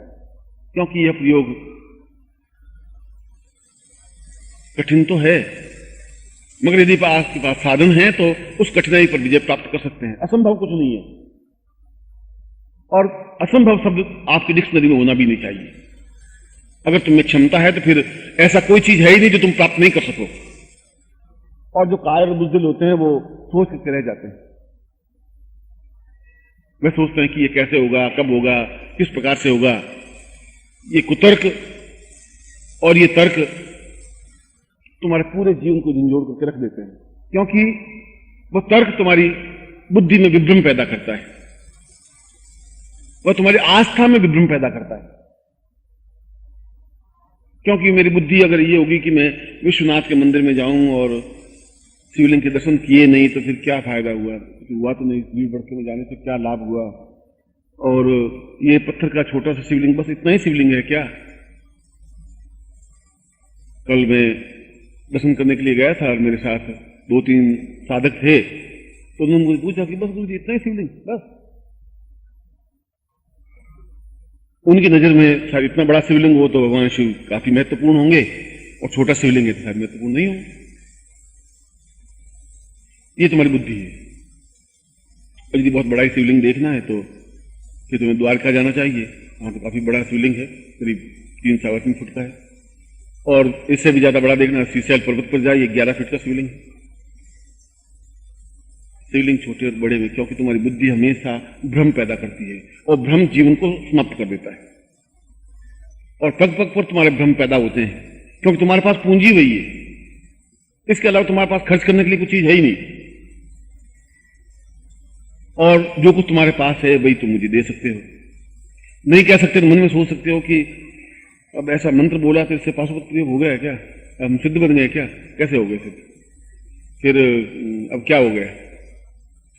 क्योंकि यह प्रयोग कठिन तो है, मगर यदि आपके पास साधन है तो उस कठिनाई पर विजय प्राप्त कर सकते हैं। असंभव कुछ नहीं है, और असंभव शब्द आपकी डिक्शनरी में होना भी नहीं चाहिए। अगर तुम्हें क्षमता है तो फिर ऐसा कोई चीज है ही नहीं जो तुम प्राप्त नहीं कर सको। और जो कायर और बुज़दिल होते हैं वो सोच करके रह जाते हैं। वे सोचते हैं कि ये कैसे होगा, कब होगा, किस प्रकार से होगा। ये कुतर्क और ये तर्क तुम्हारे पूरे जीवन को झंझोड़ करके रख देते हैं, क्योंकि वो तर्क तुम्हारी बुद्धि में विभ्रम पैदा करता है, वह तुम्हारी आस्था में विभ्रम पैदा करता है। क्योंकि मेरी बुद्धि अगर ये होगी कि मैं विश्वनाथ के मंदिर में जाऊं और शिवलिंग के दर्शन किए नहीं तो फिर क्या फायदा हुआ, हुआ तो नहीं, भीड़ भड़के में जाने से क्या लाभ हुआ, और ये पत्थर का छोटा सा शिवलिंग, बस इतना ही शिवलिंग है क्या। कल मैं दर्शन करने के लिए गया था और मेरे साथ 2-3 साधक थे, तो उन्होंने मुझे पूछा कि बस मुझे इतना ही शिवलिंग, बस। उनकी नजर में शायद इतना बड़ा शिवलिंग हो तो भगवान शिव काफी महत्वपूर्ण होंगे, और छोटा शिवलिंग है तो शायद महत्वपूर्ण नहीं होंगे। ये तुम्हारी बुद्धि है। और यदि बहुत बड़ा ही शिवलिंग देखना है तो फिर तुम्हें द्वारका जाना चाहिए, वहां तो काफी बड़ा शिवलिंग है, करीब 3-3.25 फुट का है। और इससे भी ज्यादा बड़ा देखना है, सीसैल पर्वत पर जाइए, 11 फीट का शिवलिंग। शिवलिंग छोटे और बड़े में, क्योंकि तुम्हारी बुद्धि हमेशा भ्रम पैदा करती है, और भ्रम जीवन को समाप्त कर देता है। और पग पग पर तुम्हारे भ्रम पैदा होते हैं, क्योंकि तुम्हारे पास पूंजी वही है, इसके अलावा तुम्हारे पास खर्च करने के लिए कुछ चीज है ही नहीं। और जो कुछ तुम्हारे पास है वही तुम मुझे दे सकते हो। नहीं कह सकते तो मन में सोच सकते हो कि अब ऐसा मंत्र बोला तो इससे पाशुपत प्रयोग हो गया क्या, हम सिद्ध बन गए क्या, कैसे हो गए सिद्ध, फिर अब क्या हो गया।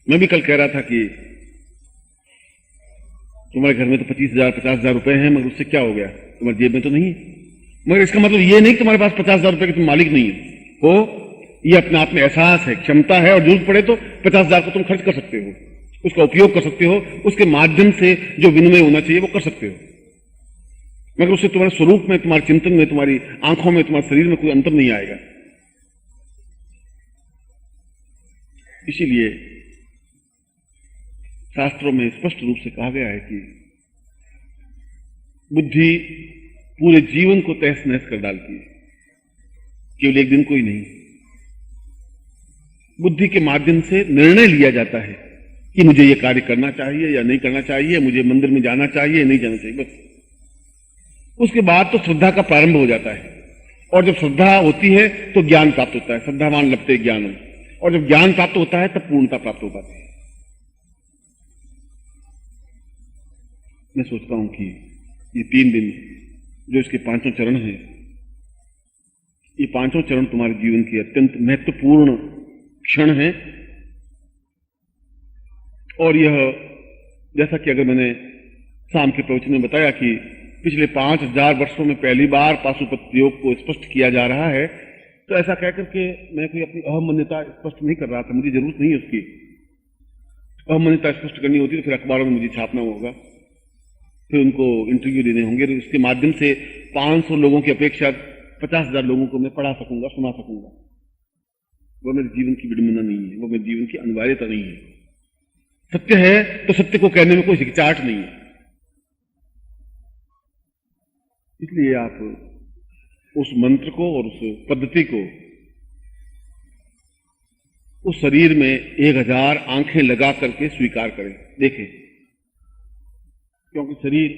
मैं भी कल कह रहा था कि तुम्हारे घर में तो 25,000 50,000 रुपए हैं, मगर उससे क्या हो गया, तुम्हारी जेब में तो नहीं है। मगर इसका मतलब ये नहीं कि तुम्हारे पास 50,000 रुपए के तुम मालिक नहीं हो, ये अपने आप में एहसास है, क्षमता है, और जरूरत पड़े तो 50,000 को तुम खर्च कर सकते हो, उसका उपयोग कर सकते हो, उसके माध्यम से जो विनिमय होना चाहिए वो कर सकते हो। मगर उससे तुम्हारे स्वरूप में, तुम्हारे चिंतन में, तुम्हारी आंखों में, तुम्हारे शरीर में कोई अंतर नहीं आएगा। इसीलिए शास्त्रों में स्पष्ट रूप से कहा गया है कि बुद्धि पूरे जीवन को तहस नहस कर डालती है, केवल एक दिन को ही नहीं। बुद्धि के माध्यम से निर्णय लिया जाता है कि मुझे यह कार्य करना चाहिए या नहीं करना चाहिए, मुझे मंदिर में जाना चाहिए या नहीं जाना चाहिए, बस। उसके बाद तो श्रद्धा का प्रारंभ हो जाता है, और जब श्रद्धा होती है तो ज्ञान प्राप्त होता है, श्रद्धावान लभते ज्ञानम, और जब ज्ञान प्राप्त होता है तब पूर्णता प्राप्त हो पाती है। मैं सोचता हूं कि ये 3 दिन जो इसके 5 चरण हैं, ये 5 चरण तुम्हारे जीवन के अत्यंत महत्वपूर्ण क्षण हैं। और यह, जैसा कि अगर मैंने शाम के प्रवचन में बताया कि पिछले 5000 वर्षों में पहली बार पाशुपत प्रयोग को स्पष्ट किया जा रहा है, तो ऐसा कहकर के मैं कोई अपनी अहमन्यता स्पष्ट नहीं कर रहा था, मुझे जरूरत नहीं है उसकी। अहमन्यता स्पष्ट करनी होती तो फिर अखबारों में मुझे छापना होगा, फिर उनको इंटरव्यू देने होंगे, तो इसके माध्यम से 500 लोगों की अपेक्षा 50,000 लोगों को मैं पढ़ा सकूंगा, सुना सकूंगा। वो मेरे जीवन की विडंबना नहीं है, वो मेरे जीवन की अनिवार्यता नहीं है। सत्य है तो सत्य को कहने में कोई हिचकिचाहट नहीं है। इसलिए आप उस मंत्र को और उस पद्धति को उस शरीर में 1000 आंखें लगा करके स्वीकार करें, देखें। क्योंकि शरीर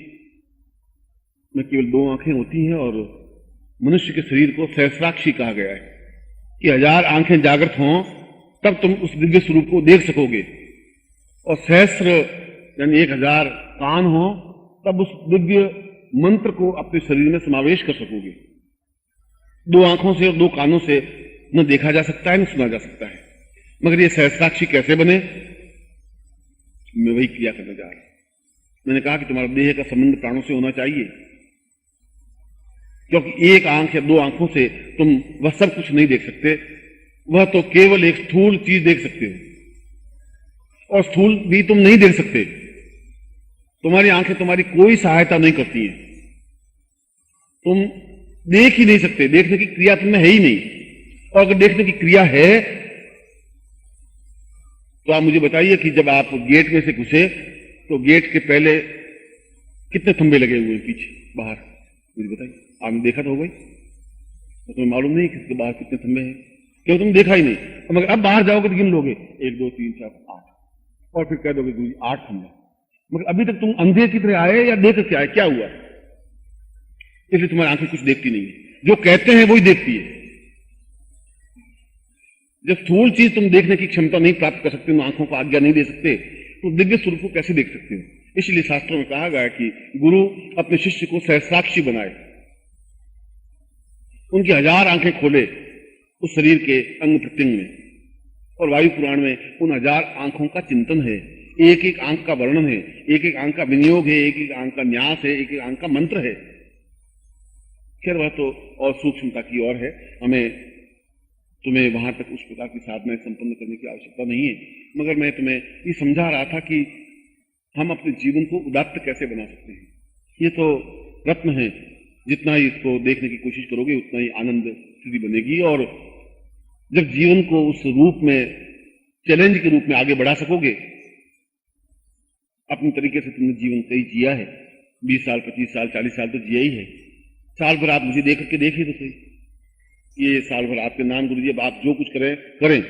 में केवल 2 आंखें होती हैं और मनुष्य के शरीर को सहस्राक्षी कहा गया है कि 1000 आंखें जागृत हों तब तुम उस दिव्य स्वरूप को देख सकोगे, और सहस्र यानी 1000 कान हो तब उस दिव्य मंत्र को अपने शरीर में समावेश कर सकोगे। 2 आंखों से और 2 कानों से न देखा जा सकता है न सुना जा सकता है। मगर ये सहस्राक्षी कैसे बने? मैं वही क्रिया करने जा रहा हूं। मैंने कहा कि तुम्हारा देह का संबंध प्राणों से होना चाहिए, क्योंकि 1 आंख या 2 आंखों से तुम वह सब कुछ नहीं देख सकते। वह तो केवल एक स्थूल चीज देख सकते हो, और स्थूल भी तुम नहीं देख सकते। तुम्हारी आंखें तुम्हारी कोई सहायता नहीं करती हैं। तुम देख ही नहीं सकते, देखने की क्रिया तुम्हें है ही नहीं। और अगर देखने की क्रिया है तो आप मुझे बताइए कि जब आप गेट में से घुसे तो गेट के पहले कितने थंबे लगे हुए हैं पीछे बाहर? मुझे बताइए, आपने देखा तो हो गई, तो तुम्हें मालूम नहीं कि इसके बाहर कितने थंबे हैं, क्यों? तुम देखा ही नहीं। मगर अब बाहर जाओगे तो गिन लोगे 1 2 3 4 8, और फिर कह दोगे 8 थंबे। मगर अभी तक तुम अंधे की तरह आए या देख के आए? क्या हुआ? इसलिए तुम्हारी आंखें कुछ देखती नहीं है। जो कहते हैं वही देखती है। जब स्थूल चीज तुम देखने की क्षमता नहीं प्राप्त कर सकते, आंखों को आज्ञा नहीं दे सकते, तो दिव्य स्वरूप को कैसे देख सकते हो? इसलिए शास्त्रों में कहा गया कि गुरु अपने शिष्य को सहस्राक्षी बनाए, उनकी 1000 आंखें खोले उस शरीर के अंग प्रत्यंग में। और वायु पुराण में उन 1000 आंखों का चिंतन है, एक एक आंख का वर्णन है, एक एक आंख का विनियोग है, एक एक आंख का न्यास है, एक एक आंख का मंत्र है। खैर वह तो और सूक्ष्मता की ओर है, हमें तुम्हें वहां तक उस प्रकार की साधनाएं संपन्न करने की आवश्यकता नहीं है। मगर मैं तुम्हें ये समझा रहा था कि हम अपने जीवन को उदात्त कैसे बना सकते हैं। ये तो रत्न है, जितना ही इसको देखने की कोशिश करोगे उतना ही आनंद स्थिति बनेगी। और जब जीवन को उस रूप में चैलेंज के रूप में आगे बढ़ा सकोगे, अपने तरीके से तुमने जीवन कई जिया है, 20 साल 25 साल 40 साल तो जिया ही है। साल भर आप मुझे देख करके देखिए तो सही, ये साल भर आपके नाम गुरु जी अब आप जो कुछ करें,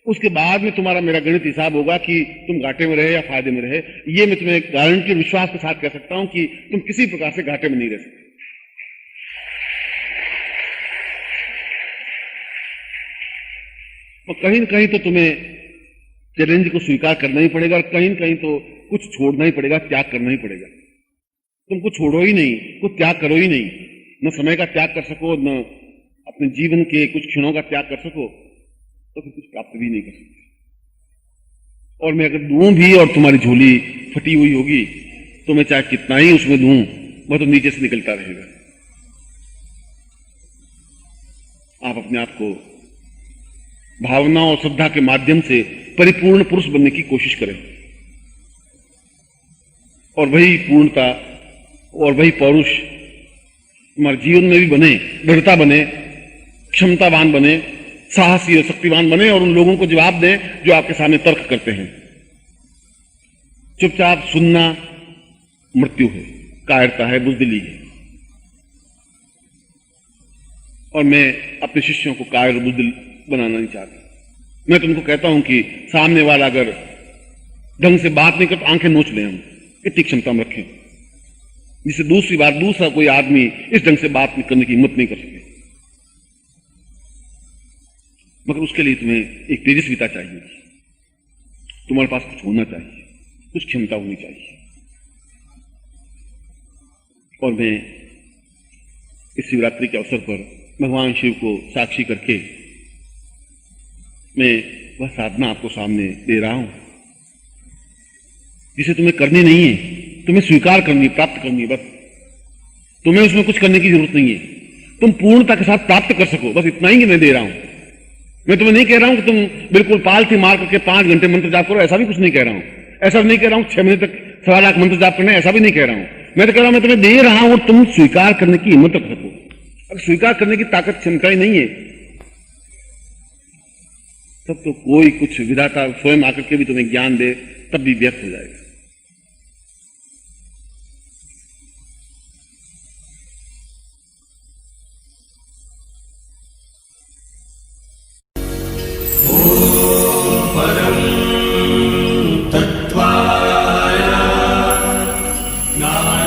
उसके बाद में तुम्हारा मेरा गणित हिसाब होगा कि तुम घाटे में रहे या फायदे में रहे। ये मैं तुम्हें गारंटी विश्वास के साथ कह सकता हूं कि तुम किसी प्रकार से घाटे में नहीं रह सकते। और कहीं न कहीं तो तुम्हें चैलेंज को स्वीकार करना ही पड़ेगा, और कहीं न कहीं तो कुछ छोड़ना ही पड़ेगा, त्याग करना ही पड़ेगा। तुम कुछ छोड़ो ही नहीं, कुछ त्याग करो ही नहीं। न समय का त्याग कर सको, न अपने जीवन के कुछ क्षणों का त्याग कर सको, तो फिर कुछ प्राप्त भी नहीं कर सकते। और मैं अगर दूं भी और तुम्हारी झोली फटी हुई होगी तो मैं चाहे कितना ही उसमें दूं, वह तो नीचे से निकलता रहेगा। आप अपने आप को भावना और श्रद्धा के माध्यम से परिपूर्ण पुरुष बनने की कोशिश करें, और वही पूर्णता और वही पौरुष तुम्हारे जीवन में भी बने, दृढ़ता बने, क्षमतावान बने, साहसी और शक्तिवान बने, और उन लोगों को जवाब दें जो आपके सामने तर्क करते हैं। चुपचाप सुनना मृत्यु है, कायरता है, बुजदिली है। और मैं अपने शिष्यों को कायर और बुजदिल बनाना नहीं चाहता। मैं तुमको कहता हूं कि सामने वाला अगर ढंग से बात नहीं कर तो आंखें नोच लें, हम इतनी क्षमता में रखें जिससे दूसरी बार दूसरा कोई आदमी इस ढंग से बात करने की हिम्मत नहीं कर सके। मगर उसके लिए तुम्हें एक तेजस्विता चाहिए, तुम्हारे पास कुछ होना चाहिए, कुछ क्षमता होनी चाहिए। और मैं इस शिवरात्रि के अवसर पर भगवान शिव को साक्षी करके मैं वह साधना आपको सामने दे रहा हूं जिसे तुम्हें करनी नहीं है, तुम्हें स्वीकार करनी, प्राप्त करनी है। बस तुम्हें उसमें कुछ करने की जरूरत नहीं है, तुम पूर्णता के साथ प्राप्त कर सको, बस इतना ही मैं दे रहा हूं। मैं तुम्हें नहीं कह रहा हूं कि तुम बिल्कुल पालथी मार करके 5 घंटे मंत्र जाप करो, ऐसा भी कुछ नहीं कह रहा हूं। ऐसा भी नहीं कह रहा हूं 6 महीने तक 1.25 लाख मंत्र जाप करना, ऐसा भी नहीं कह रहा हूं। मैं तो कह रहा हूं मैं तुम्हें दे रहा हूं और तुम स्वीकार करने की हिम्मत रख सको, अगर स्वीकार करने की ताकत क्षमता ही नहीं है, तब तो कोई कुछ विधाता स्वयं आकर के भी तुम्हें ज्ञान दे तब भी व्यर्थ हो जाएगा। परं तत्त्वाय ज्ञान